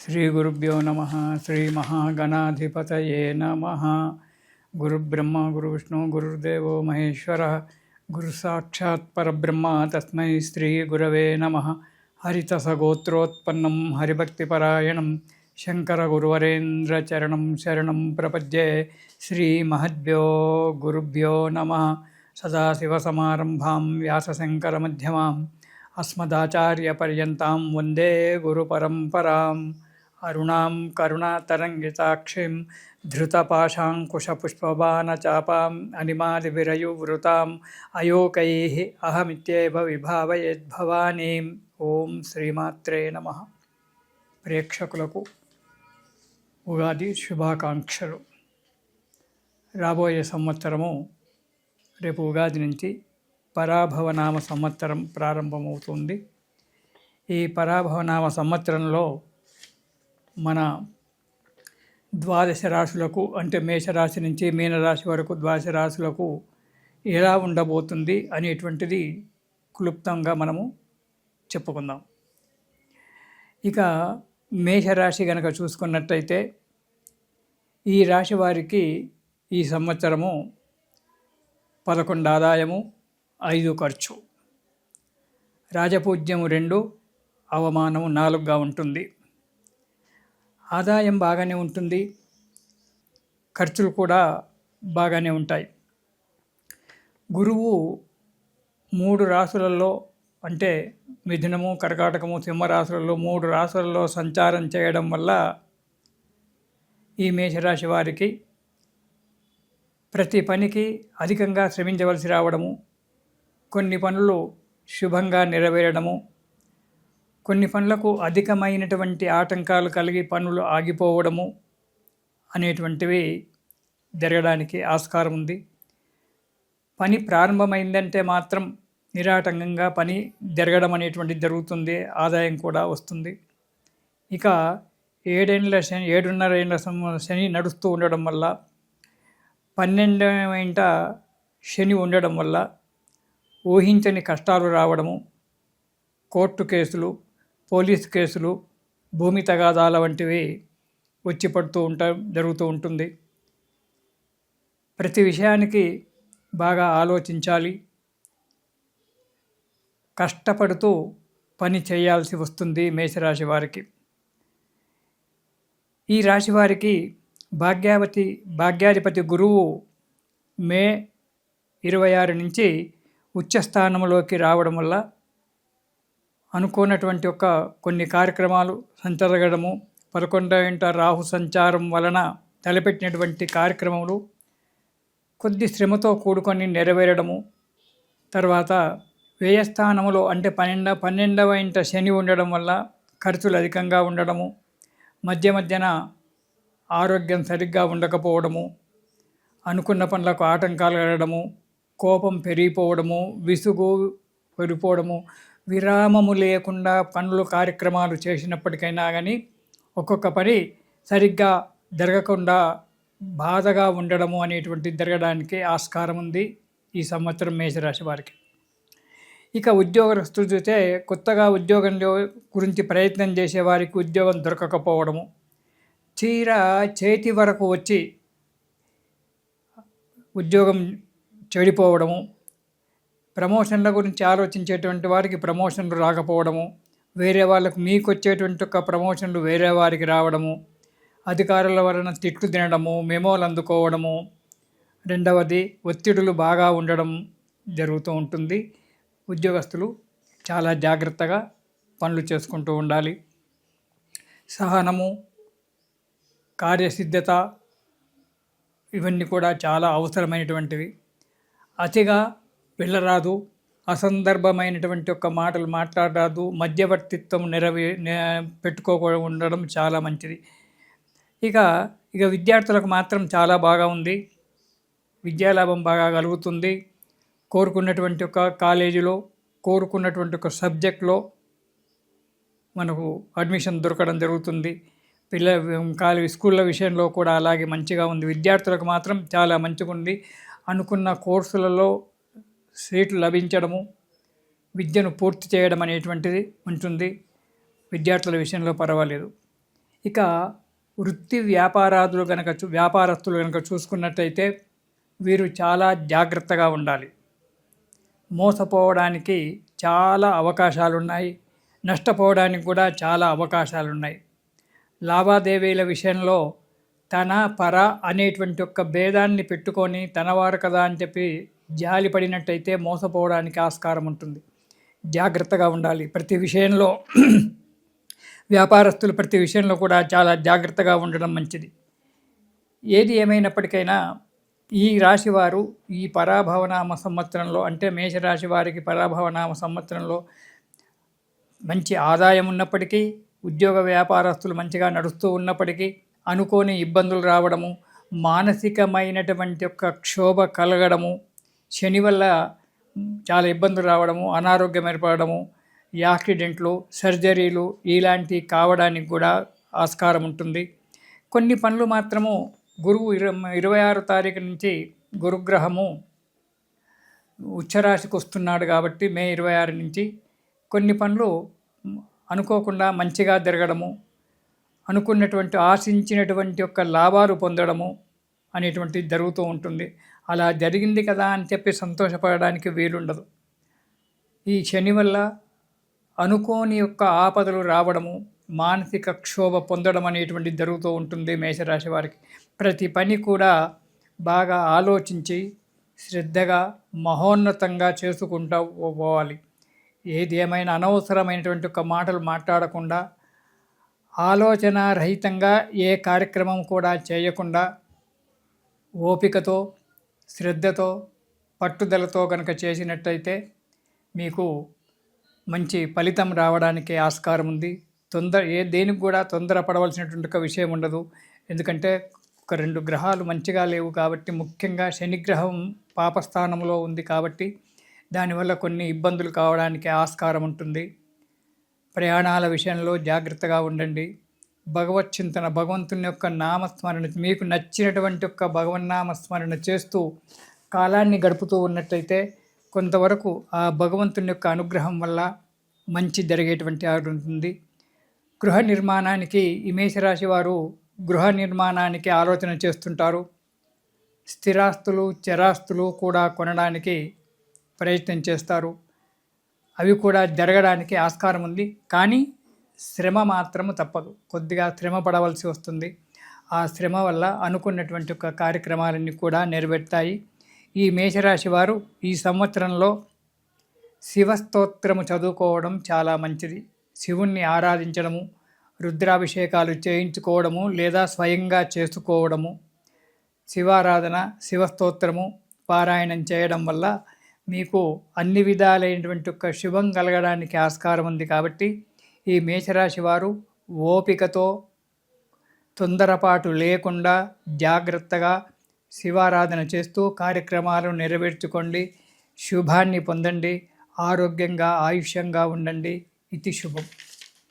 श्रीगुरुभ्यो नमः। श्रीमहागणाधिपतये नमः। गुरुब्रह्मा गुरुविष्णु गुरुर्देवो महेश्वरः। गुरुसाक्षात् परब्रह्म तस्मै श्रीगुरवे नमः। हरितसगोत्रोत्पन्नं हरिभक्तिपरायणं शङ्करगुरुवरेन्द्रचरणं शरणं प्रपद्ये। श्रीमहद्भ्यो गुरुभ्यो नमः। सदाशिवसमारम्भां व्यासशङ्करमध्यमाम् अस्मदाचार्यपर्यन्तां वन्दे गुरुपरम्पराम्। अरुणां करुणातरङ्गिताक्षीं धृतपाशाङ्कुशपुष्पबाणचापाम् अनिमादिविरयुवृताम् अयोकैः अहमित्येव विभावयेद्भवानीम्। ఓం శ్రీమాత్రే నమః. ప్రేక్షకులకు ఉగాది శుభాకాంక్షలు. రాబోయే సంవత్సరము రేపు ఉగాది నుంచి పరాభవనామ సంవత్సరం ప్రారంభమవుతుంది. ఈ పరాభవనామ సంవత్సరంలో మన ద్వాదశ రాశులకు అంటే మేషరాశి నుంచి మీనరాశి వరకు ద్వాదశ రాశులకు ఎలా ఉండబోతుంది అనేటువంటిది క్లుప్తంగా మనము చెప్పుకుందాం. ఇక మేషరాశి కనుక చూసుకున్నట్టయితే ఈ రాశి వారికి ఈ సంవత్సరము 11 ఆదాయము 5 ఖర్చు, రాజపూజ్యము 2, అవమానము 4గా ఉంటుంది. ఆదాయం బాగానే ఉంటుంది, ఖర్చులు కూడా బాగానే ఉంటాయి. గురువు 3 రాశులలో అంటే మిథునము, కర్కాటకము, సింహరాశులలో 3 రాశులలో సంచారం చేయడం వల్ల ఈ మేషరాశి వారికి ప్రతి పనికి అధికంగా శ్రమించవలసి రావడము, కొన్ని పనులు శుభంగా నెరవేరడము, కొన్ని పనులకు అధికమైనటువంటి ఆటంకాలు కలిగి పనులు ఆగిపోవడము అనేటువంటివి జరగడానికి ఆస్కారం ఉంది. పని ప్రారంభమైందంటే మాత్రం నిరాటంకంగా పని జరగడం అనేటువంటిది జరుగుతుంది, ఆదాయం కూడా వస్తుంది. ఇక 7.5 ఏళ్ల శని నడుస్తూ ఉండడం వల్ల 12వ ఇంట శని ఉండడం వల్ల ఊహించని కష్టాలు రావడము, కోర్టు కేసులు, పోలీసు కేసులు, భూమి తగాదాల వంటివి వచ్చి పడుతూ జరుగుతూ ఉంటుంది. ప్రతి విషయానికి బాగా ఆలోచించాలి, కష్టపడుతూ పని చేయాల్సి వస్తుంది మేషరాశి వారికి. ఈ రాశి వారికి భాగ్యాధిపతి గురువు మే 26 నుంచి ఉచ్చస్థానంలోకి రావడం వల్ల అనుకున్నటువంటి కొన్ని కార్యక్రమాలు సంచరగడము, 11వ ఇంట రాహు సంచారం వలన తలపెట్టినటువంటి కార్యక్రమములు కొద్ది శ్రమతో కూడుకొని నెరవేరడము, తర్వాత వ్యయస్థానములో అంటే 12వ ఇంట శని ఉండడం వల్ల ఖర్చులు అధికంగా ఉండడము, మధ్యన ఆరోగ్యం సరిగ్గా ఉండకపోవడము, అనుకున్న పనులకు ఆటంకాలు కలగడము, కోపం పెరిగిపోవడము, విసుగు పెరిగిపోవడము, విరామము లేకుండా పనులు కార్యక్రమాలు చేసినప్పటికైనా కానీ ఒక్కొక్క పని సరిగ్గా జరగకుండా బాధగా ఉండడము అనేటువంటిది జరగడానికి ఆస్కారం ఉంది ఈ సంవత్సరం మేషరాశి వారికి. ఇక ఉద్యోగస్తులు చూస్తే కొత్తగా ఉద్యోగం గురించి ప్రయత్నం చేసేవారికి ఉద్యోగం దొరకకపోవడము, చేతి వరకు వచ్చి ఉద్యోగం చెడిపోవడము, ప్రమోషన్ల గురించి ఆలోచించేటువంటి వారికి ప్రమోషన్లు రాకపోవడము, వేరే వాళ్ళకు మీకు వచ్చేటువంటి ప్రమోషన్లు వేరే వారికి రావడము, అధికారుల వలన తిట్లు తినడము, మెమోలు అందుకోవడము, రెండవది ఒత్తిడులు బాగా ఉండడం జరుగుతూ ఉంటుంది. ఉద్యోగస్తులు చాలా జాగ్రత్తగా పనులు చేసుకుంటూ ఉండాలి. సహనము, కార్యసిద్ధత ఇవన్నీ కూడా చాలా అవసరమైనటువంటివి. అతిగా వెళ్ళరాదు, అసందర్భమైనటువంటి మాటలు మాట్లాడరాదు, మధ్యవర్తిత్వం పెట్టుకోకుండా ఉండడం చాలా మంచిది. ఇక విద్యార్థులకు మాత్రం చాలా బాగా ఉంది, విద్యాలాభం బాగా కలుగుతుంది. కోరుకున్నటువంటి కాలేజీలో, కోరుకున్నటువంటి సబ్జెక్ట్లో మనకు అడ్మిషన్ దొరకడం జరుగుతుంది. స్కూళ్ళ విషయంలో కూడా అలాగే మంచిగా ఉంది. విద్యార్థులకు మాత్రం చాలా మంచిగా ఉంది. అనుకున్న కోర్సులలో సీట్లు లభించడము, విద్యను పూర్తి చేయడం అనేటువంటిది ఉంటుంది. విద్యార్థుల విషయంలో పర్వాలేదు. ఇక వృత్తి వ్యాపారస్తులు కనుక చూసుకున్నట్టయితే వీరు చాలా జాగ్రత్తగా ఉండాలి. మోసపోవడానికి చాలా అవకాశాలు ఉన్నాయి, నష్టపోవడానికి కూడా చాలా అవకాశాలు ఉన్నాయి. లావాదేవీల విషయంలో తన పర అనేటువంటి ఒక భేదాన్ని పెట్టుకొని తనవారు కదా అని చెప్పి జాలి పడినట్టయితే మోసపోవడానికి ఆస్కారం ఉంటుంది. జాగ్రత్తగా ఉండాలి ప్రతి విషయంలో. వ్యాపారస్తులు ప్రతి విషయంలో కూడా చాలా జాగ్రత్తగా ఉండడం మంచిది. ఏది ఏమైనప్పటికైనా ఈ రాశివారు ఈ పరాభవనామ సంవత్సరంలో, అంటే మేషరాశి వారికి పరాభవనామ సంవత్సరంలో మంచి ఆదాయం ఉన్నప్పటికీ, ఉద్యోగ వ్యాపారస్తులు మంచిగా నడుస్తూ ఉన్నప్పటికీ అనుకోని ఇబ్బందులు రావడము, మానసికమైనటువంటి ఒక క్షోభ కలగడము, శని వల్ల చాలా ఇబ్బందులు రావడము, అనారోగ్యం ఏర్పడము, యాక్సిడెంట్లు, సర్జరీలు ఇలాంటివి కావడానికి కూడా ఆస్కారం ఉంటుంది. కొన్ని పనులు మాత్రము గురువు 26 తారీఖు నుంచి గురుగ్రహము ఉచ్చరాశికి వస్తున్నాడు కాబట్టి మే 26 నుంచి కొన్ని పనులు అనుకోకుండా మంచిగా జరగడము, అనుకున్నటువంటి ఆశించినటువంటి యొక్క లాభాలు పొందడము అనేటువంటిది జరుగుతూ ఉంటుంది. అలా జరిగింది కదా అని చెప్పి సంతోషపడడానికి వీలుండదు. ఈ శని వల్ల అనుకోని యొక్క ఆపదలు రావడము, మానసిక క్షోభ పొందడం అనేటువంటిది జరుగుతూ ఉంటుంది. మేషరాశి వారికి ప్రతి పని కూడా బాగా ఆలోచించి శ్రద్ధగా మహోన్నతంగా చేసుకుంటూ పోవాలి. ఏది ఏమైనా అనవసరమైనటువంటి ఒక మాటలు మాట్లాడకుండా, ఆలోచన రహితంగా ఏ కార్యక్రమం కూడా చేయకుండా ఓపికతో, శ్రద్ధతో, పట్టుదలతో కనుక చేసినట్టయితే మీకు మంచి ఫలితం రావడానికి ఆస్కారం ఉంది. దేనికి కూడా తొందరపడవలసినటువంటి ఒక విషయం ఉండదు. ఎందుకంటే ఒక 2 గ్రహాలు మంచిగా లేవు కాబట్టి, ముఖ్యంగా శనిగ్రహం పాపస్థానంలో ఉంది కాబట్టి దానివల్ల కొన్ని ఇబ్బందులు కావడానికి ఆస్కారం ఉంటుంది. ప్రయాణాల విషయంలో జాగ్రత్తగా ఉండండి. భగవత్ చింతన, భగవంతుని యొక్క నామస్మరణ, మీకు నచ్చినటువంటి యొక్క భగవన్నామస్మరణ చేస్తూ కాలాన్ని గడుపుతూ ఉన్నట్టయితే కొంతవరకు ఆ భగవంతుని యొక్క అనుగ్రహం వల్ల మంచి జరిగేటువంటి ఉంటుంది. గృహ నిర్మాణానికి ఈ మేషరాశి వారు గృహ నిర్మాణానికి ఆలోచన చేస్తుంటారు. స్థిరాస్తులు, చరాస్తులు కూడా కొనడానికి ప్రయత్నం చేస్తారు. అవి కూడా జరగడానికి ఆస్కారం ఉంది. కానీ శ్రమ మాత్రము తప్పదు. కొద్దిగా శ్రమ పడవలసి వస్తుంది. ఆ శ్రమ వల్ల అనుకున్నటువంటి ఒక కార్యక్రమాలన్నీ కూడా నెరవేరుతాయి. ఈ మేషరాశి వారు ఈ సంవత్సరంలో శివస్తోత్రము చదువుకోవడం చాలా మంచిది. శివుణ్ణి ఆరాధించడము, రుద్రాభిషేకాలు చేయించుకోవడము లేదా స్వయంగా చేసుకోవడము, శివారాధన, శివస్తోత్రము పారాయణం చేయడం వల్ల మీకు అన్ని విధాలైనటువంటి ఒక శుభం కలగడానికి ఆస్కారం ఉంది. కాబట్టి ఈ మేషరాశి వారు ఓపికతో, తొందరపాటు లేకుండా జాగ్రత్తగా శివారాధన చేస్తూ కార్యక్రమాలు నెరవేర్చుకోండి. శుభాన్ని పొందండి. ఆరోగ్యంగా, ఆయుష్యంగా ఉండండి. ఇది శుభం.